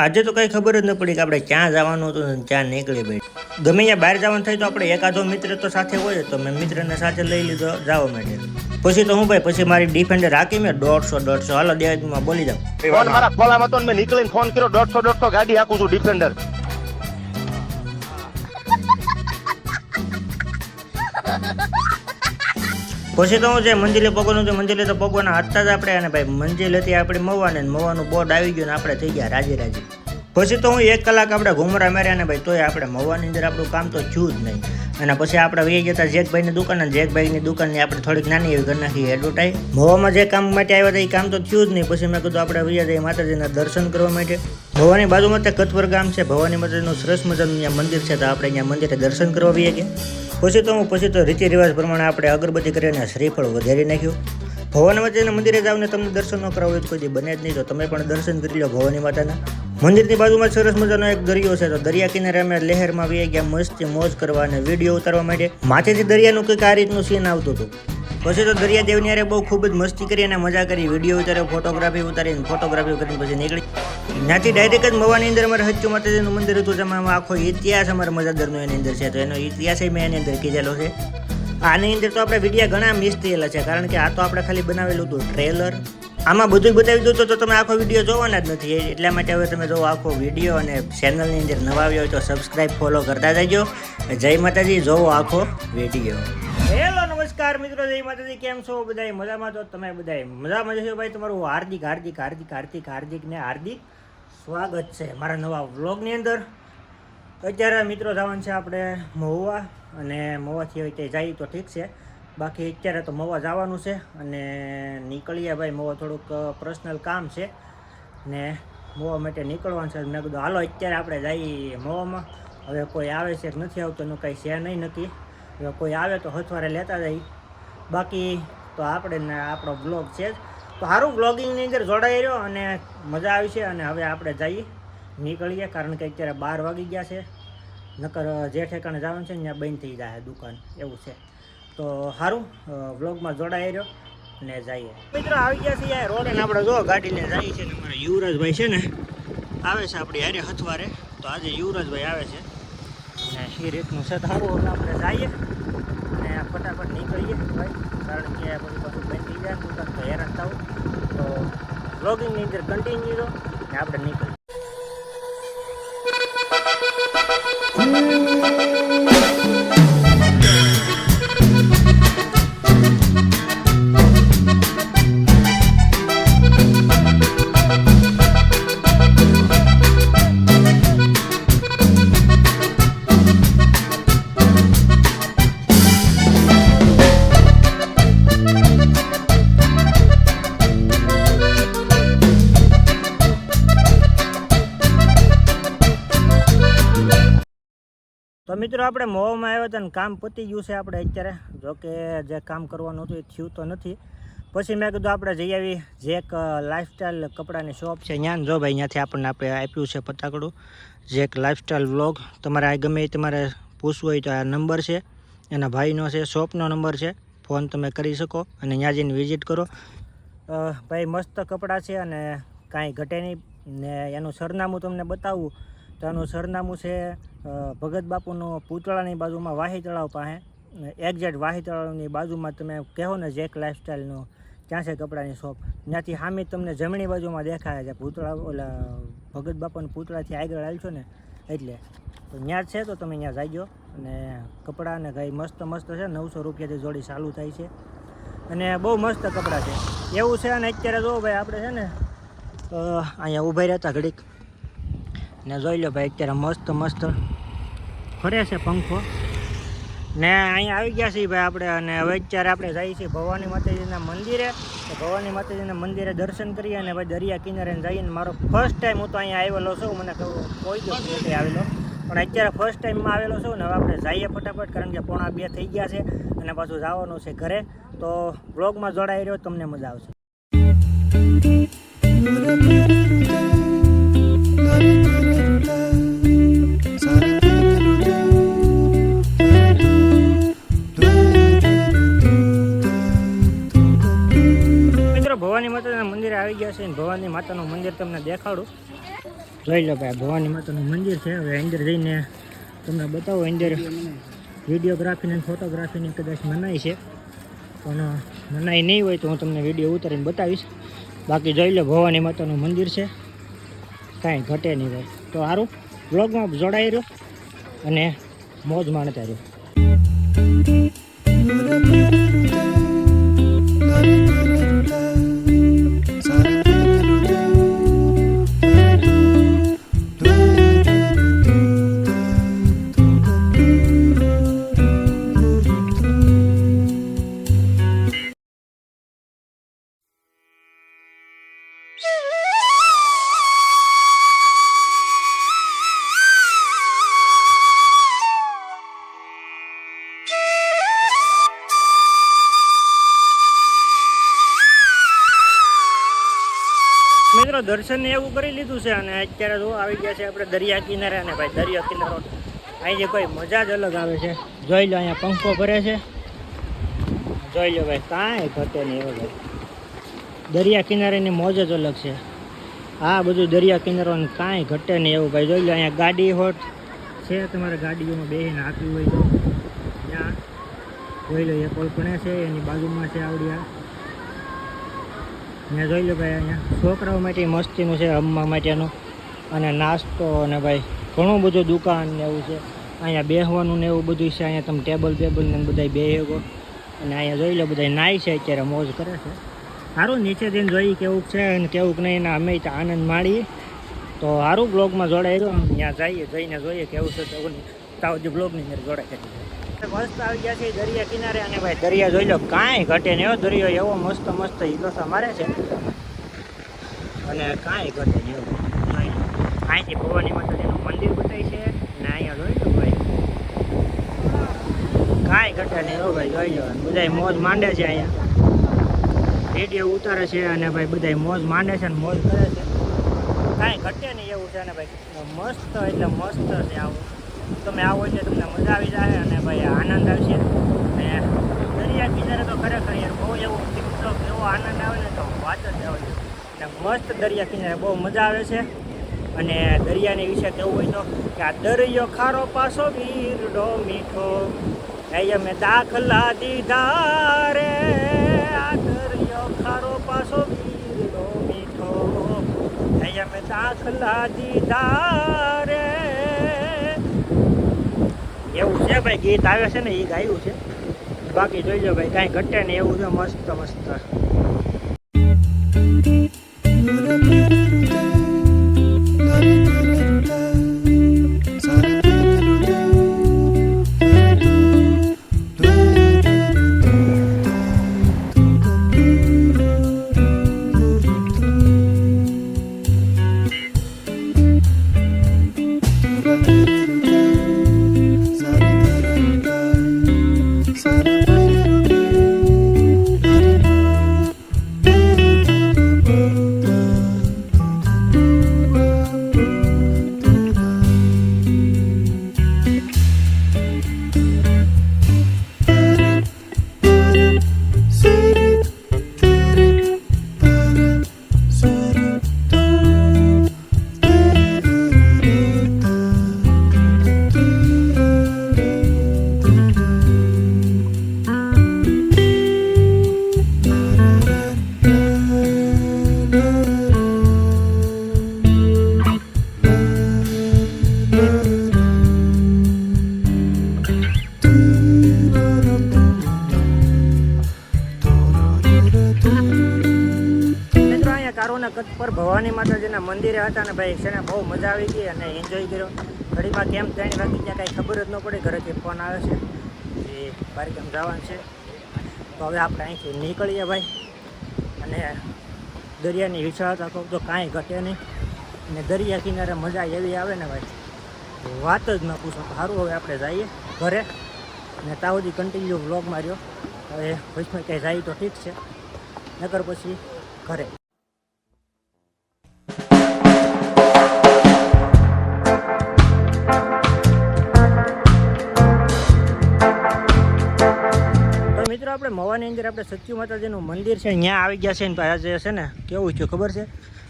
આજે તો કઈ ખબર જ ન પડી કે આપણે ક્યાં જવાનું હતું ને ક્યાં નીકળી ભાઈ. ગમે ત્યાં બહાર જવાનું થાય તો આપણે એકાદો મિત્ર તો સાથે હોય, તો મેં મિત્રને સાથે લઈ લીધો જવા માટે. પછી તો હું ભાઈ પછી મારી ડિફેન્ડર હાકી મેં 150 હાલો દેવામાં બોલી જાવ. ફોન મારા ખોલામાં તો મેં નીકળીને ફોન કર્યો 150 ગાડી હાકું છું ડિફેન્ડર. પછી તો હું જે મંજિલે પગવાનું હતું મંજિલે તો પગવાના હતા જ આપણે, અને ભાઈ મંજિલ હતી આપણી મવાને, મવાનું બોર્ડ આવી ગયું ને આપણે થઈ ગયા રાજી રાજી. પછી તો હું 1 કલાક આપણે ઘુમરા માર્યા ને ભાઈ તોય આપણે મવાની અંદર આપણું કામ તો થયું જ નહીં. અને પછી આપણે વહી જતા જેકભાઈની દુકાન, અને જેકભાઈની દુકાનની આપણે થોડીક નાની એવી કરી નાખી એડવર્ટાઈઝ. મવામાં જે કામ માટે આવ્યા હતા એ કામ તો થયું જ નહીં. પછી મેં કીધું આપણે વહી જઈએ માતાજીના દર્શન કરવા માટે. ભવાની બાજુમાં તે કતવર ગામ છે, ભવાની માતાજીનું સરસ મજાનું ત્યાં મંદિર છે, તો આપણે અહીંયા મંદિરે દર્શન કરવા વહી ગયા. પછી તો રીતિ રિવાજ પ્રમાણે આપણે અગરબત્તી કરીને શ્રીફળ વધારી નાખ્યું. ભવાની માતાજીના મંદિરે જાવને તમને દર્શન ન કરાવો તો કોઈ બને જ નહીં, તો તમે પણ દર્શન કરી લો ભવાની માતાના. મંદિરની બાજુમાં સરસ મજાનો એક દરિયો છે, તો દરિયા કિનારે અમે લહેરમાં વી ગયા મસ્તી મોજ કરવા અને વિડીયો ઉતારવા માટે. માથેથી દરિયાનું કંઈક આ રીતનું સીન આવતું હતું. પછી તો દરિયા દેવની હારે બહુ ખૂબ જ મસ્તી કરી અને મજા કરી, વિડીયો ઉતાર્યો, ફોટોગ્રાફી ઉતારીને ફોટોગ્રાફી કરીને પછી નીકળી. ત્યાંથી ડાયરેક્ટ જ મવાની અંદર અમારે હચ્ચુ માતાજીનું મંદિર હતું, જેમાં આખો ઇતિહાસ અમારા મજાદરનો એની અંદર છે, તો એનો ઇતિહાસ મેં એની અંદર કીધેલો છે. આની અંદર તો આપણે વિડીયો ઘણા મિસ થયેલા છે, કારણ કે આ તો આપણે ખાલી બનાવેલું હતું ટ્રેલર. આમાં બધું બતાવી દઉં તો તમે આખો વિડીયો જોવાના જ નથી, એટલા માટે હવે તમે જોવો આખો વિડીયો. અને ચેનલની અંદર નવા આવ્યો હોય તો સબસ્ક્રાઈબ ફોલો કરતા જજો. જય માતાજી, જોવો આખો વિડીયો. હેલો નમસ્કાર મિત્રો, જય માતાજી. કેમ છો બધાય? મજામાં? તો તમે બધાય મજામાં જશો ભાઈ. તમારું હાર્દિક હાર્દિક હાર્દિક હાર્દિક હાર્દિક ને હાર્દિક સ્વાગત છે મારા નવા વ્લોગની અંદર. અત્યારે મિત્રો જવાનું છે આપણે મહુવા, અને મહુવાથી હોય તે જાય તો ઠીક છે, બાકી અત્યારે તો મહુવા જવાનું છે. અને નીકળીએ ભાઈ મહુવા, થોડુંક પર્સનલ કામ છે ને મહુવા માટે નીકળવાનું છે. મેં કીધું હાલો અત્યારે આપણે જઈએ મહુવામાં. હવે કોઈ આવે છે કે નથી આવતું એનું કંઈ છે નહીં નક્કી. હવે કોઈ આવે તો હથવારે લેતા જઈએ, બાકી તો આપણે આપણો બ્લોગ છે જ. તો સારું બ્લોગિંગની અંદર જોડાઈ રહ્યો અને મજા આવી છે. અને હવે આપણે જઈએ નીકળીએ, કારણ કે અત્યારે 12 વાગી ગયા છે. નકર જે ઠેકાણે જવાનું છે ને ત્યાં બંધ થઈ જાય દુકાન, એવું છે. તો સારું વ્લોગમાં જોડાઈ રહ્યો ને જઈએ. મિત્રો આવી ગયા છે રોડ, અને આપણે જો ગાડીને જઈએ છે ને અમારા યુવરાજભાઈ છે ને આવે છે આપણી હારે હથવારે. તો આજે યુવરાજભાઈ આવે છે ને એ રીતનું છે. સારું આપણે જઈએ અને ફટાફટ નીકળીએ ભાઈ, કારણ કે બધું બંધ થઈ જાય દુકાન તો હેરાન થવું. તો વ્લોગિંગની અંદર કન્ટિન્યુ રહો ને આપણે નીકળીએ. તો મિત્રો આપણે મહુવામાં આવ્યા હતા ને કામ પતી ગયું છે આપણે અત્યારે. જોકે જે કામ કરવાનું હતું એ થયું તો નથી. પછી મેં કીધું આપણે જઈ આવી જે એક લાઇફસ્ટાઈલ કપડાની શોપ છે ત્યાં. જો ભાઈ ત્યાંથી આપણે આપ્યું છે પતાકડું જે એક લાઇફસ્ટાઈલ વ્લોગ. તમારે ગમે તમારે પૂછવું હોય તો આ નંબર છે એના ભાઈનો છે, શોપનો નંબર છે, ફોન તમે કરી શકો અને ત્યાં જઈને વિઝિટ કરો. ભાઈ મસ્ત કપડાં છે અને કાંઈ ઘટે નહીં. ને એનું સરનામું તમને બતાવું તો એનું સરનામું છે ભગત બાપુનું પૂતળાની બાજુમાં વાહી તળાવ પાસે. એક્ઝેક્ટ વાહી તળાવની બાજુમાં તમે કહો ને જેક લાઇફસ્ટાઈલનું, ત્યાં છે કપડાની શોપ. ત્યાંથી સામે તમને જમણી બાજુમાં દેખાય છે પૂતળા, ઓલા ભગત બાપાના પૂતળાથી આગળ હાલશો ને એટલે તો ત્યાં છે. તો તમે ત્યાં જાજો. અને કપડાં ને કંઈ મસ્ત મસ્ત છે, 900 રૂપિયાથી જોડી ચાલુ થાય છે અને બહુ મસ્ત કપડાં છે એવું છે. અને અત્યારે જો ભાઈ આપણે છે ને અહીંયા ઊભા રહેતા ઘડીક ને જોઈ લો ભાઈ અત્યારે મસ્ત મસ્ત ફરે છે પંખો ને અહીંયા આવી ગયા છીએ ભાઈ આપણે. અને હવે અત્યારે આપણે જઈએ છીએ ભવાની માતાજીના મંદિરે. તો ભવાની માતાજીના મંદિરે દર્શન કરીએ અને ભાઈ દરિયા કિનારે જઈને મારો ફર્સ્ટ ટાઈમ હું તો અહીંયા આવેલો છું. મને કોઈ દિવસ નથી આવેલો, પણ અત્યારે ફર્સ્ટ ટાઈમમાં આવેલો છું. ને હવે આપણે જઈએ ફટાફટ, કારણ કે 1:45 થઈ ગયા છે અને પાછું જવાનું છે ઘરે. તો બ્લોગમાં જોડાઈ રહ્યો, તમને મજા આવશે. ભવાની માતાના મંદિરે આવી ગયા છે. ભવાની માતાનું મંદિર તમને દેખાડું. જોઈ લો ભાઈ ભવાની માતાનું મંદિર છે. હવે અંદર જઈને તમને બતાવો. અંદર વિડીયોગ્રાફીને અને ફોટોગ્રાફીની કદાચ મનાઈ છે, પણ મનાઈ નહીં હોય તો હું તમને વિડીયો ઉતારીને બતાવીશ. બાકી જોઈ લો ભવાની માતાનું મંદિર છે, કાંઈ ઘટે નહીં ભાઈ. તો સારું બ્લોગમાં જોડાઈ રહ્યો અને મોજ માણતા રહ્યો. મિત્રો દર્શન એવું કરી લીધું છે અને અત્યારે જો આવી ગયા છે આપણે દરિયા કિનારે. અને ભાઈ દરિયા કિનારો અહીં જે કોઈ મજા જ અલગ આવે છે. જોઈ લો અહીંયા પંખો ભરે છે, જોઈ લો ભાઈ કાંઈ ઘટે નહીં એવું ભાઈ. દરિયા કિનારેની મોજ જ અલગ છે. આ બધું દરિયા કિનારોને કાંઈ ઘટે નહીં એવું ભાઈ. જોઈ લો અહીંયા ગાડી હોટ છે, તમારે ગાડીઓમાં બેસીને આપવી હોય તો ત્યાં જોઈ લો. એ કોલ્પણે છે એની બાજુમાં છે આવડિયા. ત્યાં જોઈ લો ભાઈ અહીંયા છોકરાઓ માટે મસ્તીનું છે, રમવા માટેનું અને નાસ્તો અને ભાઈ ઘણું બધું દુકાન ને એવું છે. અહીંયા બેસવાનું ને એવું બધું છે. અહીંયા તમે ટેબલ ને બધા બેસી અને અહીંયા જોઈ લો બધા નાય છે, અત્યારે મોજ કરે છે. સારું નીચે જઈને જોઈએ કેવું છે અને કેવું નહીં. એને અમે ત્યાં આનંદ માણીએ. તો સારું બ્લોગમાં જોડાઈ રહ્યો. ત્યાં જઈને જોઈએ કેવું છે કેવું નહીં. તાવ બ્લોગની અંદર જોડાઈ કરી મસ્ત આવી ગયા છે દરિયા કિનારે. અને ભાઈ દરિયા જોઈ લો કાંઈ ઘટે નહીં. દરિયો એવો મસ્ત મસ્ત હિલોસા મારે છે અને કાંઈ ઘટે નહીં એવું. અહીંથી ભવાની માતાજીનું મંદિર બતાવી છે અને અહીંયા જોઈ લો ભાઈ કાંઈ ઘટે નહીં એવું ભાઈ. જોઈ લો બધા મોજ માંડે છે. અહીંયા વિડીયો ઉતારે છે અને ભાઈ બધા મોજ માંડે છે અને મોજ કરે છે. કાંઈ ઘટે નહીં એવું છે. અને ભાઈ મસ્ત એટલે મસ્ત છે. આવું તમે આવો એટલે તમને મજા આવી જાય અને ભાઈ આનંદ આવશે. અને દરિયા કિનારે તો ખરેખર યાર બહુ એવું ટિકટોક એવો આનંદ આવે ને તો વાત જ આવે છે. અને મસ્ત દરિયા કિનારે બહુ મજા આવે છે. અને દરિયાની વિશે કેવું હોય તો કે આ દરિયો ખારો પાછો વીરડો મીઠો અહીંયા મેં દાખલા દીધા રે. આ દરિયો ખારો પાછો વીરડો મીઠો અહીંયા મેં દાખલા દીધા રે. એવું છે ભાઈ ગીત આવે છે ને એ ગાયું છે. બાકી જોઈ લો ભાઈ કાંઈ ઘટે ને એવું છે મસ્ત મસ્ત. કચ્છ પર ભવાની માતાજીના મંદિરે હતા ને ભાઈ છે ને બહુ મજા આવી ગઈ અને એન્જોય કર્યો. ઘડીમાં કેમ 3 વાગી ત્યાં કાંઈ ખબર જ ન પડી. ઘરેથી ફોન આવે છે એ બારીકામ જવાનું છે. તો હવે આપણે અહીંથી નીકળીએ ભાઈ. અને દરિયાની વિશાળતા કહું તો કાંઈ ઘટે નહીં. અને દરિયા કિનારે મજા એવી આવે ને ભાઈ વાત જ ન પૂછો. સારું હવે આપણે જઈએ ઘરે અને ત્યાં સુધી કન્ટિન્યુ વ્લોગ માર્યો. હવે વચમાં ક્યાંય જાય તો ઠીક છે, નકર પછી ઘરે. મિત્રો આપણે મવાની અંદર આપણે સચ્ચુ માતાજીનું મંદિર છે ત્યાં આવી ગયા છે ને આજે છે ને કેવું થયું ખબર છે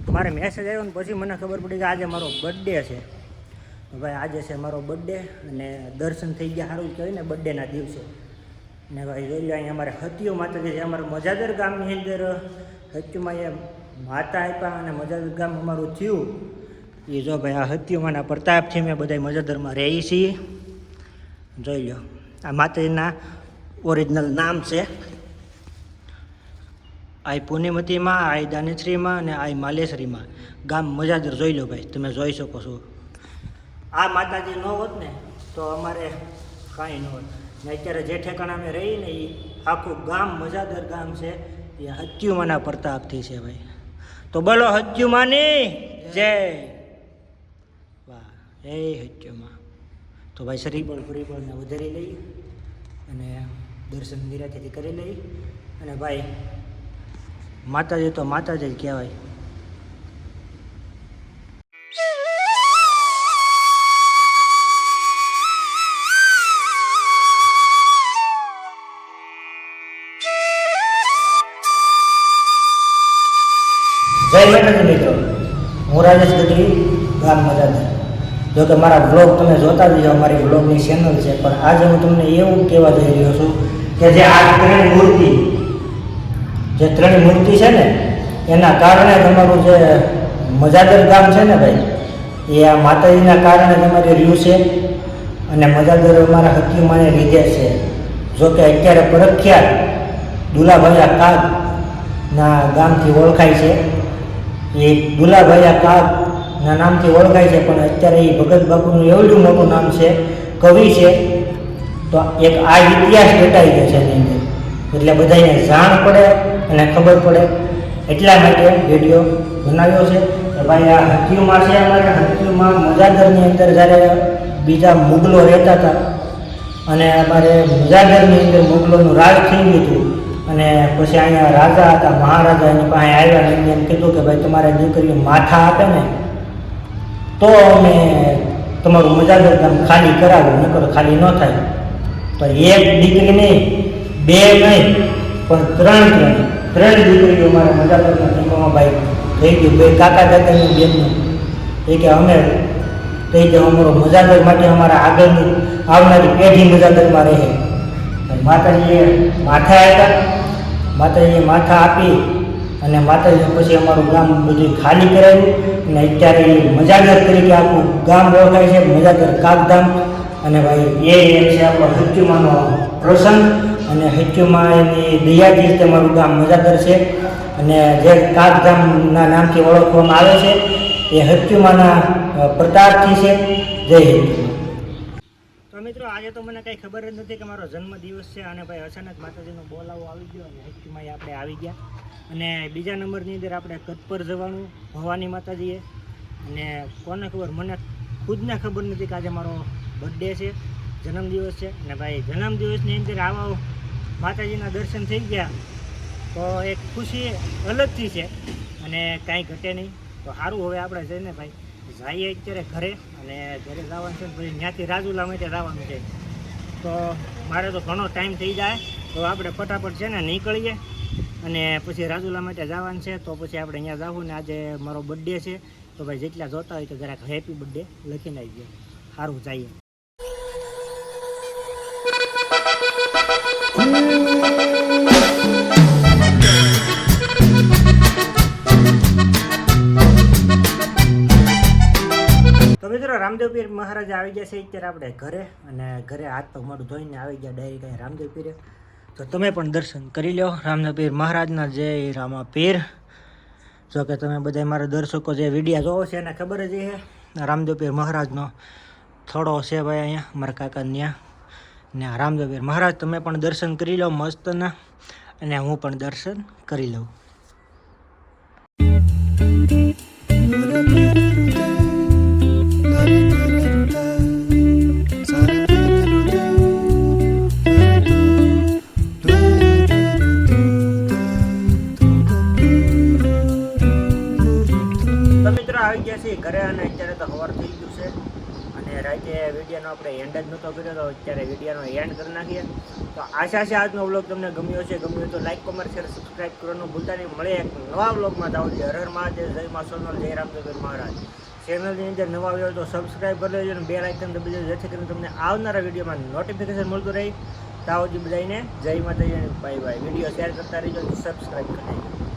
મારે મેસેજ આવ્યો ને પછી મને ખબર પડી કે આજે મારો બર્થડે છે. ભાઈ આજે છે મારો બર્થડે અને દર્શન થઈ ગયા સારું કહેવાય ને બર્થડેના દિવસે. ને ભાઈ જોઈ લો અહીંયા અમારે હતિયો માતાજી છે. અમારા મજાદર ગામની અંદર હત્યુમાં એ માતા આપ્યા અને મજાદર ગામ અમારું થયું. એ જો ભાઈ આ હત્યુમાના પ્રતાપથી મેં બધા મજાદરમાં રહી છીએ. જોઈ લો આ માતાજીના ઓરિજિનલ નામ છે. આઈ પૂર્ણિમતીમાં, આઈ દાનેશ્રીમાં અને આઈ માલેશ્રીમાં. ગામ મજાદર જોઈ લો ભાઈ, તમે જોઈ શકો છો. આ માતાજી ન હોત ને તો અમારે કાંઈ ન હોત. ને અત્યારે જે ઠેકાણા અમે રહી ને એ આખું ગામ મજાદર ગામ છે એ હત્યુમાના પ્રતાપથી છે ભાઈ. તો બોલો હત્યુમાની જય. વાહ એ હત્યુમાં. તો ભાઈ શ્રીબળને વધારી લઈએ અને દર્શન નિરાંતેથી કરી લઈએ. અને ભાઈ માતાજી તો માતાજી જ કહેવાય. જય માતાજી મિત્રો, હું રાજેશ ગઢવી, ગામ મજાદર. જો કે મારા બ્લોગ તમે જોતા જ જાઓ, મારી બ્લોગની ચેનલ છે. પણ આજે હું તમને એવું કહેવા જઈ રહ્યો છું કે જે આ ત્રણ મૂર્તિ છે ને એના કારણે તમારું જે મજાદર ગામ છે ને ભાઈ એ આ માતાજીના કારણે તમારે રહ્યું છે. અને મજાદર અમારા હકીમાને લીધે છે. જો કે અત્યારે પ્રખ્યાત દુલાભાઈ કાગના ગામથી ઓળખાય છે. એ દુલાભાઈ કાગના નામથી ઓળખાય છે. પણ અત્યારે એ ભગત બાપુનું એવડું મોટું નામ છે, કવિ છે. તો એક આ ઇતિહાસ ઘટાઈ ગયો છે એની અંદર, એટલે બધાને જાણ પડે અને ખબર પડે એટલા માટે વિડીયો બનાવ્યો છે. કે ભાઈ આ હત્યુમાં છે. અમારે હત્યુમાં મજાદરની અંદર જ્યારે બીજા મુગલો રહેતા હતા અને અમારે મજાદરની અંદર મુગલોનું રાજ થઈ ગયું હતું. અને પછી અહીંયા રાજા હતા, મહારાજા એની પાસે આવ્યા ને એમને એમ કીધું કે ભાઈ તમારે દીકરીઓ માથા આપે ને તો અમે તમારું મજાદર ગામ ખાલી કરાવ્યું, નકર ખાલી ન થાય. તો એક દીકરી નહીં, બે નહીં, પણ ત્રણ દીકરીઓ મારા મજાદરના જન્મમાં ભાઈ થઈ ગયું. બે કાકા દાદાની બેનનું એ કે અમે થઈ જાય અમારો મજાદર માટે અમારા આગળની આવનારી પેઢી મજાદરમાં રહે. માતાજીએ માથા આપ્યા, માતાજીએ માથા આપી અને માતાજી પછી અમારું ગામ બધું ખાલી કરાવ્યું. અને અત્યારે મજાદર તરીકે આખું ગામ ઓળખાય છે, મજાદર કાગધામ. અને ભાઈ એ છે આપણો હત્યુમાનો પ્રસંગ. અને હત્યુમાં એની દયાથી તમારું ગામ મજાદર છે. અને જે કાગધામના નામથી ઓળખવામાં આવે છે એ હત્યુમાના પ્રતાપથી છે. જય હિન્દ. તો મિત્રો આજે તો મને કંઈ ખબર જ નથી કે મારો જન્મદિવસ છે. અને ભાઈ અચાનક માતાજીનો બોલાવો આવી ગયો અને હત્યુમાં આપણે આવી ગયા. અને બીજા નંબરની અંદર આપણે કતપર જવાનું ભવાની માતાજીએ. અને કોને ખબર, મને ખુદને ખબર નથી કે આજે મારો બર્થડે છે, જન્મદિવસ છે. અને ભાઈ જન્મદિવસની અંદર આવા માતાજીના દર્શન થઈ ગયા તો એક ખુશી અલગથી છે અને કાંઈ ઘટે નહીં. તો સારું, હવે આપણે જઈને ભાઈ જઈએ અત્યારે ઘરે. અને ઘરે જવાનું છે પછી ત્યાંથી રાજુલા માટે જવાનું છે. તો મારે તો ઘણો ટાઈમ થઈ જાય, તો આપણે ફટાફટ છે ને નીકળીએ. અને પછી રાજુલા માટે જવાનું છે. તો પછી આપણે અહીંયા જવું ને આજે મારો બર્થડે છે. તો ભાઈ જેટલા જોતા હોય તો જરાક હેપી બર્થડે લખીને આવી ગયો. સારું જઈએ. તો મિત્રો રામદેવ પીર મહારાજ આવી ગયા છે અત્યારે આપણે ઘરે. અને ઘરે હાથ પગ મોઢું ધોઈને આવી ગયા ડાયરેક્ટ અહીં રામદેવ પીરે. તો તમે પણ દર્શન કરી લો રામદેવ પીર મહારાજના. જય રામા પીર. જો કે તમે બધા મારા દર્શકો જે વિડીયો જોવો છે એને ખબર જ છે રામદેવ પીર મહારાજનો થોડો છે ભાઈ અહીંયા મારા કાકાને ત્યાં. ને રામદેવ પીર મહારાજ તમે પણ દર્શન કરી લો મસ્તના. અને હું પણ દર્શન કરી લઉં. આવી ગયા છે ઘરે. અને અત્યારે તો સવાર થઈ ગયું છે અને રાતે વિડીયોનો આપણે એન્ડ જ નહોતો કર્યો તો અત્યારે વિડીયોનો એન્ડ કરી નાખીએ. તો આશા છે આજનો વ્લોગ તમને ગમ્યો છે. ગમ્યો તો લાઈક કોમેન્ટ શેર સબસ્ક્રાઈબ કરવાનું ભૂલતા નહીં. મળે એક નવા વ્લોગમાં. તાવ હર હર મહાદેવ, જય મા સોનલ, જય રામદેવ મહારાજ. ચેનલની અંદર નવા આવ્યો તો સબસ્ક્રાઈબ કરી લેજો અને બેલ આઇકન દબાવી દેજો, જેથી કરીને તમને આવનારા વિડીયોમાં નોટિફિકેશન મળતું રહે. તાવજી બધાને જય માતાજી, બાય બાય. વિડીયો શેર કરતા રહેજો, સબસ્ક્રાઈબ કરી દેજો.